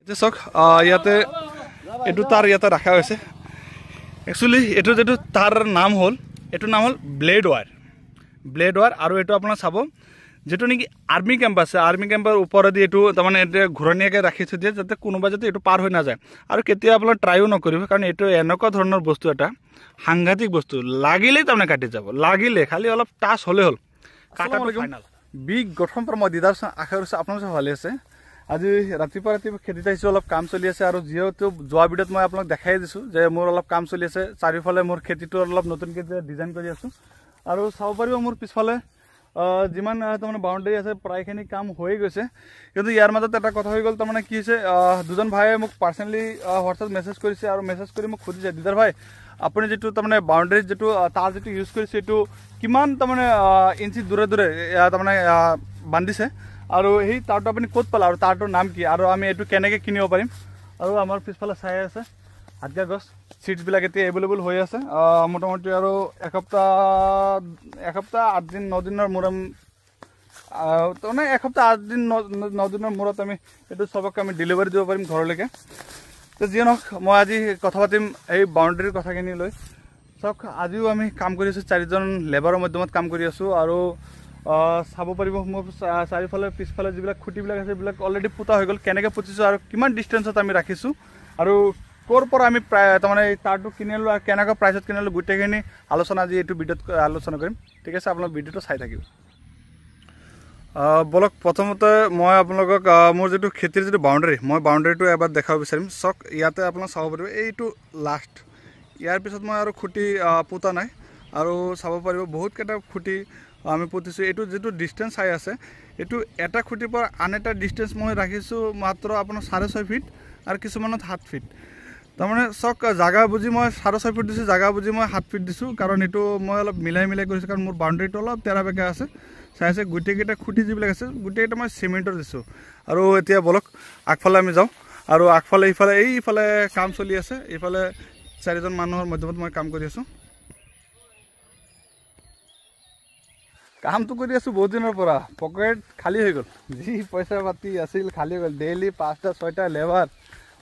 এতিয়া চাওক ইয়াতে এইটো তাৰ ইয়াতে ৰাখা হৈছে একচুৱেলি এইটো যেটো তাৰ নাম হ'ল ব্লেড ওয়াৰ আৰু এইটো আপোনাৰ চাব যেটো নেকি আৰ্মি কেম্প আছে আৰ্মি কেম্পৰ ওপৰেদি এইটো তাৰমানে এতিয়া ঘূৰণীয়াকৈ ৰাখি থৈ দিয়ে যাতে কোনোবা যাতে এইটো পাৰ হৈ নাযায় আৰু কেতিয়া আপোনাৰ ট্ৰাইও নকৰিব কাৰণ এইটো এনেকুৱা ধৰণৰ বস্তু এটা সাংঘাতিক বস্তু লাগিলেই তাৰমানে কাটি যাব লাগিলে খালি অলপ টাচ হ'লে হ'ল কাটাটো ফাইনাল বিগ গঠন পৰা মই দিদাৰ আশা কৰিছোঁ আপোনালোকে ভালে আছে আজি ৰাতিপুৱা খেতিত আহিছোঁ অলপ কাম চলি আছে আৰু যিহেতু যোৱা ভিডিঅ'ত মই আপোনাক দেখাই দিছোঁ যে মোৰ অলপ কাম চলি আছে চাৰিওফালে মোৰ খেতিটো অলপ নতুনকৈ ডিজাইন কৰি আছোঁ আৰু চাব পাৰিব মোৰ পিছফালে যিমান তাৰমানে বাউণ্ডেৰী আছে প্ৰায়খিনি কাম হৈ গৈছে কিন্তু ইয়াৰ মাজত এটা কথা হৈ গ'ল তাৰমানে কি হৈছে দুজন ভাইয়ে মোক পাৰ্চনেলি হোৱাটছআপ মেছেজ কৰিছে আৰু মেছেজ কৰি মোক সুধিছে দিদাৰ ভাই আপুনি যেটো তাৰমানে বাউণ্ডেৰীত যেটো তাৰ যেটো ইউজ কৰিছে এইটো কিমান তাৰমানে ইঞ্চি দূৰে তাৰমানে বান্ধিছে আৰু সেই তাৰটো আপুনি ক'ত পালে আৰু তাৰটোৰ নাম কি আৰু আমি এইটো কেনেকৈ কিনিব পাৰিম আৰু আমাৰ পিছফালে চাই আছে হাতগা গছ চিটছবিলাক এতিয়া এভেইলেবল হৈ আছে মোটামুটি আৰু এসপ্তাহ 8 দিন 9 দিনৰ মূৰত তাৰমানে এসপ্তাহ 8 দিন 9 দিনৰ মূৰত আমি এইটো চবকে আমি ডেলিভাৰী দিব পাৰিম ঘৰলৈকে তো যিয়ে নহওক মই আজি কথা পাতিম এই বাউণ্ডেৰীৰ কথাখিনি লৈ চাওক আজিও আমি কাম কৰি আছোঁ 4জন লেবাৰৰ মাধ্যমত কাম কৰি আছোঁ আৰু চাব পাৰিব মোৰ চাৰিওফালে পিছফালে যিবিলাক খুঁটিবিলাক আছে এইবিলাক অলৰেডি পোতা হৈ গ'ল কেনেকৈ পুতিছোঁ আৰু কিমান ডিষ্টেঞ্চত আমি ৰাখিছোঁ আৰু ক'ৰ পৰা আমি তাৰমানে তাৰটো কিনিলোঁ আৰু কেনেকুৱা প্ৰাইচত কিনিলোঁ গোটেইখিনি আলোচনা আজি এইটো ভিডিঅ'ত আলোচনা কৰিম ঠিক আছে আপোনালোক ভিডিঅ'টো চাই থাকিব বলক প্ৰথমতে মই আপোনালোকক মোৰ যেটো খেতিৰ যেটো বাউণ্ডেৰী মই বাউণ্ডেৰীটো এবাৰ দেখাব বিচাৰিম চাওক ইয়াতে আপোনালোক চাব পাৰিব এইটো লাষ্ট ইয়াৰ পিছত মই আৰু খুঁটি পোতা নাই আৰু চাব পাৰিব বহুতকেইটা খুঁটি আমি পুতিছোঁ এইটো যেটো ডিষ্টেঞ্চ চাই আছে এইটো এটা খুঁটিৰ পৰা আন এটা ডিষ্টেঞ্চ মই ৰাখিছোঁ মাত্ৰ আপোনাৰ 6.5 ফিট আৰু কিছুমানত 7 ফিট তাৰমানে চাওক জাগা বুজি মই 6.5 ফিট দিছোঁ জাগা বুজি মই 7 ফিট দিছোঁ কাৰণ এইটো মই অলপ মিলাই কৰিছোঁ কাৰণ মোৰ বাউণ্ডেৰীটো অলপ তেৰা বেকা আছে চাই আছে গোটেইকেইটা খুঁটি যিবিলাক আছে গোটেইকেইটা মই চিমেণ্টৰ দিছোঁ আৰু এতিয়া বলক আগফালে আমি যাওঁ আৰু আগফালে এইফালে কাম চলি আছে এইফালে 4জন মানুহৰ মধ্যমত মই কাম কৰি আছোঁ কামটো কৰি আছোঁ বহুত দিনৰ পৰা পকেট খালী হৈ গ'ল যি পইচা পাতি আছিল খালী হৈ গ'ল ডেইলি 5টা 6টা লেবাৰ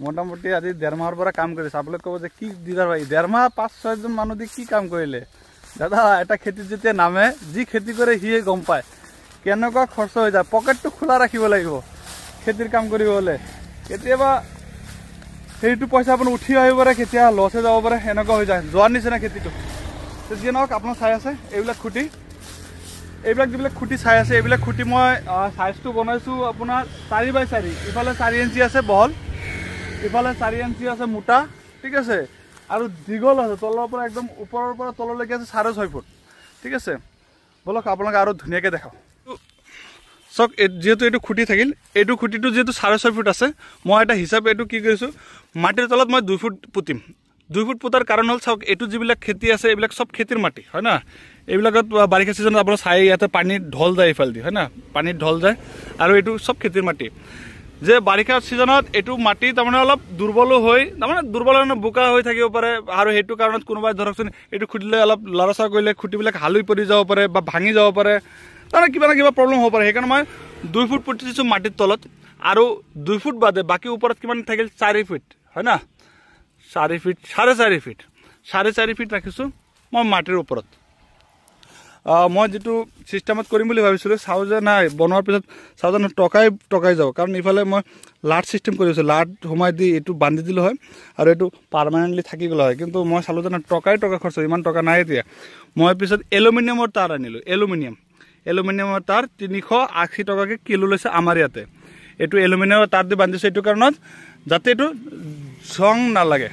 মোটামুটি আজি 1.5 মাহৰ পৰা কাম কৰিছে আপোনালোকে ক'ব যে কি দিদাৰ ভাই 1.5 মাহ 5-6জন মানুহ দি কি কাম কৰিলে দাদা এটা খেতিত যেতিয়া নামে যি খেতি কৰে সিয়ে গম পায় কেনেকুৱা খৰচ হৈ যায় পকেটটো খোলা ৰাখিব লাগিব খেতিৰ কাম কৰিব হ'লে কেতিয়াবা সেইটো পইচা আপুনি উঠি আহিব পাৰে কেতিয়া লছে যাব পাৰে এনেকুৱা হৈ যায় যোৱাৰ নিচিনা খেতিটো যিয়ে নহওক আপোনাৰ চাই আছে এইবিলাক খুঁটি এইবিলাক যিবিলাক খুঁটি চাই আছে এইবিলাক খুঁটি মই সাইজটো বনাইছোঁ আপোনাৰ 4x4 ইফালে 4 ইঞ্চি আছে বহল ইফালে 4 ইঞ্চি আছে মোটা ঠিক আছে আৰু দীঘল আছে তলৰ পৰা একদম ওপৰৰ পৰা তললৈকে আছে 6.5 ফুট ঠিক আছে বলক আপোনালোকে আৰু ধুনীয়াকৈ দেখাওঁ চাওক যেহেতু এইটো খুঁটি থাকিল এইটো খুঁটিটো যেহেতু 6.5 ফুট আছে মই এটা হিচাপে এইটো কি কৰিছোঁ মাটিৰ তলত মই 2 ফুট পুতিম 2 ফুট পুতাৰ কাৰণ হ'ল চাওক এইটো যিবিলাক খেতি আছে এইবিলাক চব খেতিৰ মাটি হয় না এইবিলাকত বাৰিষা ছিজনত আপোনাৰ চাই ইয়াতে পানীত ঢল যায় এইফালেদি হয় না পানীত ঢল যায় আৰু এইটো চব খেতিৰ মাটি যে বাৰিষা ছিজনত এইটো মাটি তাৰমানে অলপ দুৰ্বলো হৈ তাৰমানে দুৰ্বল বোকা হৈ থাকিব পাৰে আৰু সেইটো কাৰণত কোনোবাই ধৰকচোন এইটো খুঁটিলে অলপ লৰাচা কৰিলে খুঁটিবিলাক হালুই পৰি যাব পাৰে বা ভাঙি যাব পাৰে তাৰমানে কিবা না কিবা প্ৰব্লেম হ'ব পাৰে সেইকাৰণে মই 2 ফুট পুতি দিছোঁ মাটিৰ তলত আৰু 2 ফুট বাদে বাকী ওপৰত কিমান থাকিল 4 ফিট হয় না 4 ফিট 4.5 ফিট 4.5 ফিট ৰাখিছোঁ মই মাটিৰ ওপৰত মই যেটো সিস্টেমত কৰিম বুলি ভাবিছিলোঁ চাওঁ যে নাই বনোৱাৰ পিছত চাওঁ যে টকাই যাব কাৰণ ইফালে মই লাট সিস্টেম কৰিছোঁ লাট সোমাই দি এইটো বান্ধি দিলোঁ হয় আৰু এইটো পাৰ্মানেণ্টলি থাকি গ'ল হয় কিন্তু মই চালোঁ যে টকা খৰচ ইমান টকা নাই এতিয়া মই পিছত এলুমিনিয়ামৰ তাঁৰ আনিলোঁ এলুমিনিয়ামৰ তাঁৰ 380 টকাকৈ কিলো লৈছে আমাৰ ইয়াতে এইটো এলুমিনিয়ামৰ তাঁৰ দি বান্ধিছোঁ এইটো কাৰণত যাতে এইটো জং নালাগে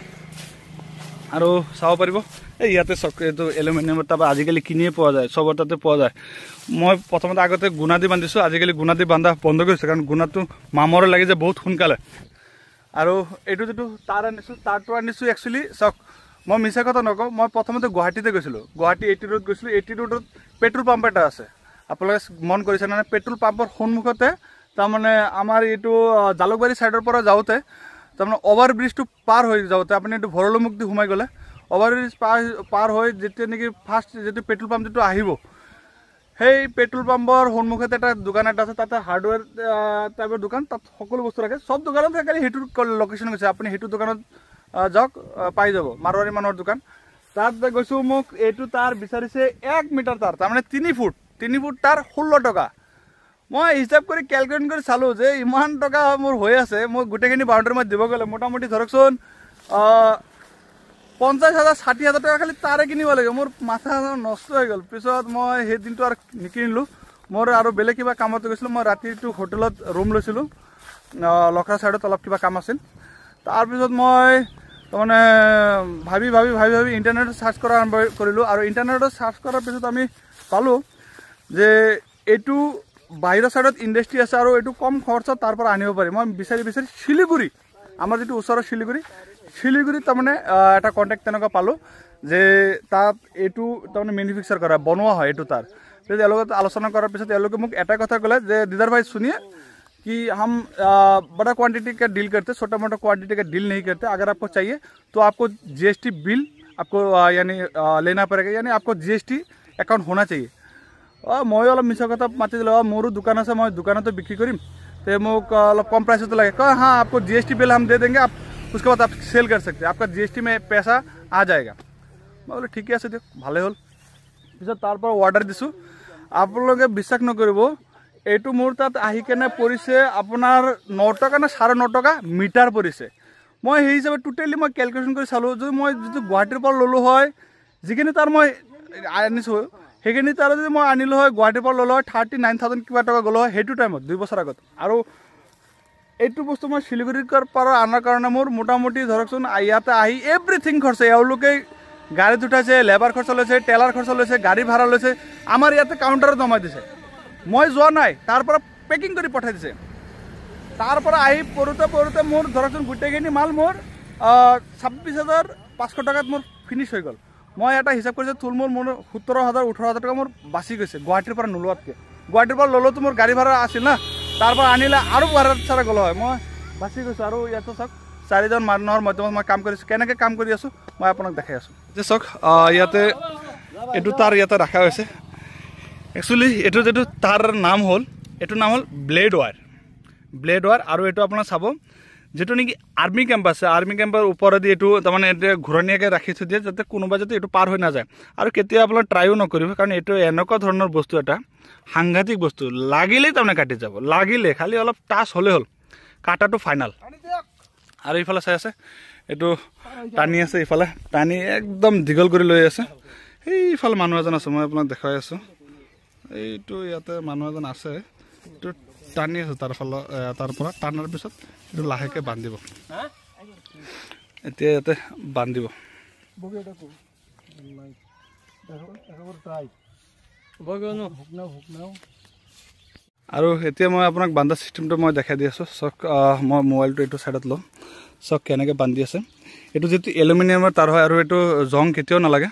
আৰু চাব পাৰিব এই ইয়াতে চক এইটো এলুমিনিয়ামৰ তাঁৰ আজিকালি কিনিয়ে পোৱা যায় চবৰ তাতে পোৱা যায় মই প্ৰথমতে আগতে গুণা দি বান্ধিছোঁ আজিকালি গুণা দি বান্ধা বন্ধ কৰিছোঁ কাৰণ গুণাটো মামৰে লাগি যায় বহুত সোনকালে আৰু এইটো যেটো তাঁৰ আনিছোঁ তাঁৰটো আনিছোঁ একচুৱেলি চাওক মই মিছা কথা নকওঁ মই প্ৰথমতে গুৱাহাটীতে গৈছিলোঁ গুৱাহাটী 80 ৰোড গৈছিলোঁ 80 ৰোডত পেট্ৰল পাম্প এটা আছে আপোনালোকে মন কৰিছে মানে পেট্ৰল পাম্পৰ সন্মুখতে তাৰমানে আমাৰ এইটো জালুকবাৰী ছাইডৰ পৰা যাওঁতে তাৰমানে অভাৰ ব্ৰিজটো পাৰ হৈ যাওঁতে আপুনি এইটো ভৰলুমুখ দি সোমাই গ'লে অভাৰ ব্ৰিজ পাৰ হৈ যেতিয়া নেকি ফাৰ্ষ্ট যেটো পেট্ৰল পাম্প যেটো আহিব সেই পেট্ৰল পাম্পৰ সন্মুখতে এটা দোকান এটা আছে, তাতে হাৰ্ডৱেৰ টাইপৰ দোকান, তাত সকলো বস্তু ৰাখে। চব দোকানত থাকে, সেইটো লোকেশ্যন গৈছে, আপুনি সেইটো দোকানত যাওক, পাই যাব, মাৰোৱাৰী মানুহৰ দোকান। তাত গৈছোঁ, মোক এইটো তাৰ বিচাৰিছে 1 মিটাৰ তাৰ, তাৰমানে 3 ফুট তাৰ 16 টকা। মই হিচাপ কৰি কেলকুলেট কৰি চালোঁ যে ইমান টকা মোৰ হৈ আছে, মই গোটেইখিনি বাউণ্ডাৰী মই দিব গ'লে মোটামুটি ধৰকচোন 50,000 60,000 টকা খালি তাৰে কিনিব লাগে। মোৰ মাথা নষ্ট হৈ গ'ল। পিছত মই সেই দিনটো আৰু নিকিনিলোঁ। মোৰ আৰু বেলেগ কিবা কামত গৈছিলোঁ। মই ৰাতিটো হোটেলত ৰুম লৈছিলোঁ, লখৰা ছাইডত অলপ কিবা কাম আছিল। তাৰপিছত মই তাৰমানে ভাবি ইণ্টাৰনেটত চাৰ্চ কৰা আৰম্ভ কৰিলোঁ। আৰু ইণ্টাৰনেটত চাৰ্চ কৰাৰ পিছত আমি পালোঁ যে এইটো বাহিৰৰ ছাইডত ইণ্ডাষ্ট্ৰি আছে আৰু এইটো কম খৰচত তাৰ পৰা আনিব পাৰি। মই বিচাৰি শিলিগুৰি, আমাৰ যিটো ওচৰৰ শিলিগুৰিত তাৰমানে এটা কণ্টেক্ট তেনেকুৱা পালোঁ যে তাত এইটো তাৰমানে মেনুফেকচাৰ কৰা বনোৱা হয় এইটো তাৰ। তেওঁলোকৰ লগত আলোচনা কৰাৰ পিছত তেওঁলোকে মোক এটা কথা ক'লে যে দিদাৰ ভাই सुनिए कि हम बड़ा क्वांटिटी का डील करते, छोटा मोटा क्वांटिटी का डील नहीं करते। अगर आपको चाहिए तो आपको जीएसटी बिल आपको यानी लेना पड़ेगा, यानी आपको जीएसटी एकाउंट होना चाहिए। মই অলপ মিছা কথা মাতি দিলোঁ, মোৰো দোকান আছে, মই দোকানতো বিক্ৰী কৰিম, তো মোক অলপ কম প্ৰাইচতো লাগে। কয় हाँ आपको जीएसटी बिल हम दे देंगे, आप उसके बाद आप सेल कर सकते हैं, आपका जीएसटी में पैसा आ जाएगा। मैं बोलो ठीक है दियक, ভালে হ'ল। পিছত তাৰ পৰা অৰ্ডাৰ দিছোঁ। আপোনালোকে বিশ্বাস নকৰিব, এইটো মোৰ তাত আহি কেনে পৰিছে আপোনাৰ 9 টকা নে 9.5 টকা মিটাৰ পৰিছে। মই সেই হিচাপে টোটেলি মই কেলকুলেশ্যন কৰি চালোঁ, যদি মই যিটো গুৱাহাটীৰ পৰা ল'লোঁ হয়, যিখিনি তাৰ মই আনিছোঁ সেইখিনি তাৰ যদি মই আনিলোঁ হয়, গুৱাহাটীৰ পৰা ল'লোঁ হয় 39,000 কিবা টকা গ'লোঁ হয় সেইটো টাইমত 2 বছৰ আগত। আৰু এইটো বস্তু মই শিলিগুৰিৰ পৰা আনাৰ কাৰণে মোৰ মোটামুটি ধৰকচোন ইয়াতে আহি এভৰিথিং খৰচা, এওঁলোকে গাড়ীত উঠাইছে, লেবাৰ খৰচা লৈছে, টেলাৰ খৰচা লৈছে, গাড়ী ভাড়া লৈছে, আমাৰ ইয়াতে কাউণ্টাৰত জমাই দিছে। মই যোৱা নাই, তাৰ পৰা পেকিং কৰি পঠাই দিছে। তাৰ পৰা আহি পৰোঁতে মোৰ ধৰকচোন গোটেইখিনি মাল মোৰ 26,500 টকাত মোৰ ফিনিছ হৈ গ'ল। মই এটা হিচাপ কৰিছোঁ, থুলমূল মোৰ 17,000 18,000 টকা মোৰ বাচি গৈছে গুৱাহাটীৰ পৰা নোলোৱাতকৈ। গুৱাহাটীৰ পৰা ল'লেতো মোৰ গাড়ী ভাড়া আছিল না, তাৰ পৰা আনিলে আৰু ভাড়া চাৰা গ'ল হয়, মই বাচি গৈছোঁ। আৰু ইয়াতে চাওক 4জন মানুহৰ মাধ্যমত মই কাম কৰিছোঁ। কেনেকৈ কাম কৰি আছোঁ মই আপোনাক দেখাই আছোঁ। যে চাওক ইয়াতে এইটো তাৰ ইয়াতে ৰখা হৈছে। একচুৱেলি এইটো যিটো তাৰ নাম হ'ল, এইটোৰ নাম হ'ল ব্লেড ৱায়াৰ। আৰু এইটো আপোনাৰ চাব, যিটো নেকি আৰ্মি কেম্প আছে, আৰ্মি কেম্পৰ ওপৰেদি এইটো তাৰমানে এতিয়া ঘূৰণীয়াকৈ ৰাখি থৈ দিয়ে, যাতে কোনোবা যাতে এইটো পাৰ হৈ নাযায়। আৰু কেতিয়া আপোনাৰ ট্ৰাইও নকৰিব, কাৰণ এইটো এনেকুৱা ধৰণৰ বস্তু, এটা সাংঘাতিক বস্তু, লাগিলেই তাৰমানে কাটি যাব, লাগিলে খালি অলপ টাচ হ'লে হ'ল, কাটাটো ফাইনেল। আৰু এইফালে চাই আছে, এইটো টানি আছে, ইফালে টানি একদম দীঘল কৰি লৈ আছে। সেইফালে মানুহ এজন আছে, মই আপোনাক দেখুৱাই আছোঁ। এইটো ইয়াতে মানুহ এজন আছে, এইটো টানি আছে তাৰ পৰা টানাৰ পিছত এইটো লাহেকৈ বান্ধিব। এতিয়া ইয়াতে বান্ধিব। আৰু এতিয়া মই আপোনাক বান্ধা চিষ্টেমটো মই দেখাই দি আছোঁ। চাওক, মই মোবাইলটো এইটো ছাইডত লওঁ, চাওক কেনেকৈ বান্ধি আছে। এইটো যিটো এলুমিনিয়ামৰ তাৰ হয়, আৰু এইটো জং কেতিয়াও নালাগে,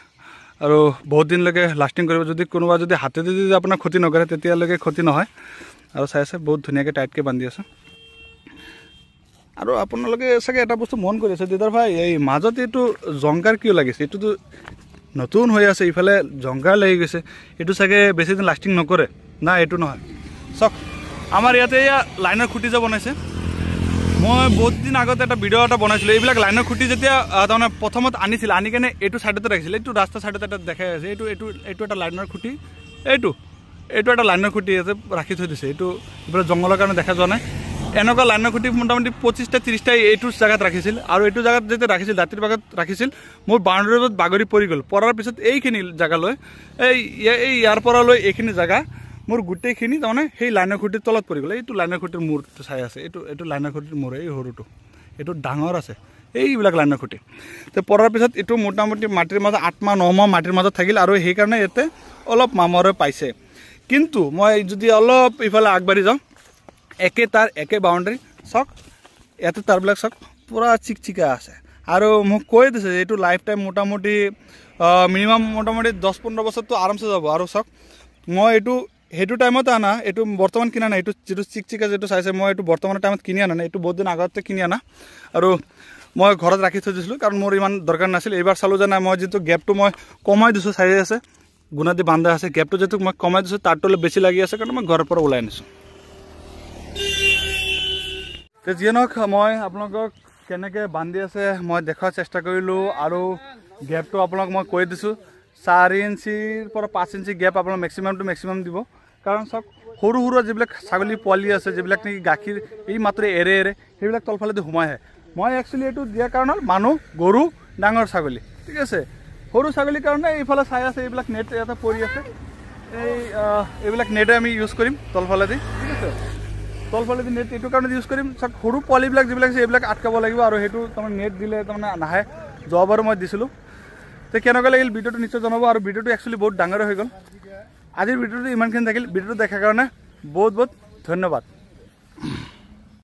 আৰু বহুত দিনলৈকে লাষ্টিং কৰিব। যদি কোনোবা যদি হাতেদি যদি আপোনাৰ ক্ষতি নকৰে তেতিয়ালৈকে ক্ষতি নহয়। আৰু চাই আছে বহুত ধুনীয়াকৈ টাইটকৈ বান্ধি আছে। আৰু আপোনালোকে চাগে এটা বস্তু মন কৰি আছে, দিদাৰ ভাই এই মাজত এইটো জংকাৰ কিয় লাগিছে? এইটোতো নতুন হৈ আছে, ইফালে জংকাৰ লাগি গৈছে, এইটো চাগে বেছি দিন লাষ্টিং নকৰে। না, এইটো নহয়। চাওক, আমাৰ ইয়াতে এয়া লাইনৰ খুঁটি যে বনাইছে, মই বহুত দিন আগতে এটা ভিডিঅ' এটা বনাইছিলোঁ। এইবিলাক লাইনৰ খুঁটি যেতিয়া তাৰমানে প্ৰথমত আনিছিল, আনি কেনে এইটো ছাইডতে ৰাখিছিল, এইটো ৰাস্তাৰ ছাইডতে এটা দেখাই আছে, এইটো এটা লাইনৰ খুঁটি, এইটো এটা লাইনৰ খুঁটি ইয়াতে ৰাখি থৈ দিছে। এইটো এইফালে জংঘলৰ কাৰণে দেখা যোৱা নাই। এনেকুৱা লাইনৰ খুঁটি মোটামুটি 25টা 30টা এইটো জেগাত ৰাখিছিল। আৰু এইটো জেগাত যেতিয়া ৰাখিছিল, দাঁতিৰ ভাগত ৰাখিছিল, মোৰ বাউণ্ডাৰীত বাগৰি পৰি গ'ল। পৰাৰ পিছত এইখিনি জেগালৈ, ইয়াৰ পৰা লৈ এইখিনি জেগা মোৰ গোটেইখিনি তাৰমানে সেই লাইনৰ খুঁটিৰ তলত পৰি গ'ল। এইটো লাইনৰ খুঁটিৰ মূৰটো চাই আছে, এইটো লাইনৰ খুঁটিৰ মূৰ, এই সৰুটো, এইটো ডাঙৰ আছে, এইবিলাক লাইনৰ খুঁটি। তো পৰাৰ পিছত এইটো মোটামুটি মাটিৰ মাজত 8 মাহ 9 মাহ মাটিৰ মাজত থাকিল, আৰু সেইকাৰণে ইয়াতে অলপ মামৰে পাইছে। কিন্তু মই যদি অলপ ইফালে আগবাঢ়ি যাওঁ, একে তাৰ একে বাউণ্ডাৰী, চাওক ইয়াতে তাৰবিলাক চাওক পূৰা চিকচিকা আছে। আৰু মোক কৈ দিছে যে এইটো লাইফ টাইম মোটামুটি মিনিমাম মোটামুটি 10-15 বছৰটো আৰামছে যাব। আৰু চাওক, মই এইটো সেইটো টাইমতে আনা, এইটো বৰ্তমান কিনা নাই, এইটো যিটো চিকচিকা যিটো চাইছে, মই এইটো বৰ্তমানৰ টাইমত কিনি আনা নাই, এইটো বহুত দিন আগতে কিনি আনা। আৰু মই ঘৰত ৰাখি থৈ দিছিলোঁ, কাৰণ মোৰ ইমান দৰকাৰ নাছিল। এইবাৰ চালোঁ যে নাই, মই যিটো গেপটো মই কমাই দিছোঁ, চাই আছে গুণা দি বান্ধা আছে গেপটো যেহেতু মই কমাই দিছোঁ তাৰটো অলপ বেছি লাগি আছে কাৰণে মই ঘৰৰ পৰা ওলাই আনিছোঁ তো যিয়ে নহওক মই আপোনালোকক কেনেকৈ বান্ধি আছে মই দেখুৱাৰ চেষ্টা কৰিলোঁ আৰু গেপটো আপোনালোক মই কৈ দিছোঁ 4 ইঞ্চিৰ পৰা 5 ইঞ্চি গেপ আপোনালোক মেক্সিমাম দিব কাৰণ চাওক সৰু সৰু যিবিলাক ছাগলী পোৱালি আছে যিবিলাক নেকি গাখীৰ এই মাত্ৰ এৰে সেইবিলাক তলফালেদি সোমাই আহে মই একচুৱেলি এইটো দিয়াৰ কাৰণ হ'ল মানুহ গৰু ডাঙৰ ছাগলী ঠিক আছে সৰু ছাগলীৰ কাৰণে এইফালে চাই আছে এইবিলাক নেট ইয়াতে পৰি আছে এইবিলাক নেটে আমি ইউজ কৰিম তলফালেদি ঠিক আছে তলফালেদি নেট এইটো কাৰণে ইউজ কৰিম চাওক সৰু পোৱালিবিলাক যিবিলাক আছে এইবিলাক আটকাব লাগিব আৰু সেইটো তাৰমানে নেট দিলে তাৰমানে নাহে যোৱাবাৰো মই দিছিলোঁ তো কেনেকুৱা লাগিল ভিডিঅ'টো নিশ্চয় জনাব আৰু ভিডিঅ'টো একচুৱেলি বহুত ডাঙৰ হৈ গ'ল আজিৰ ভিডিঅ'টো ইমানখিনি থাকিল ভিডিঅ'টো দেখাৰ কাৰণে বহুত বহুত ধন্যবাদ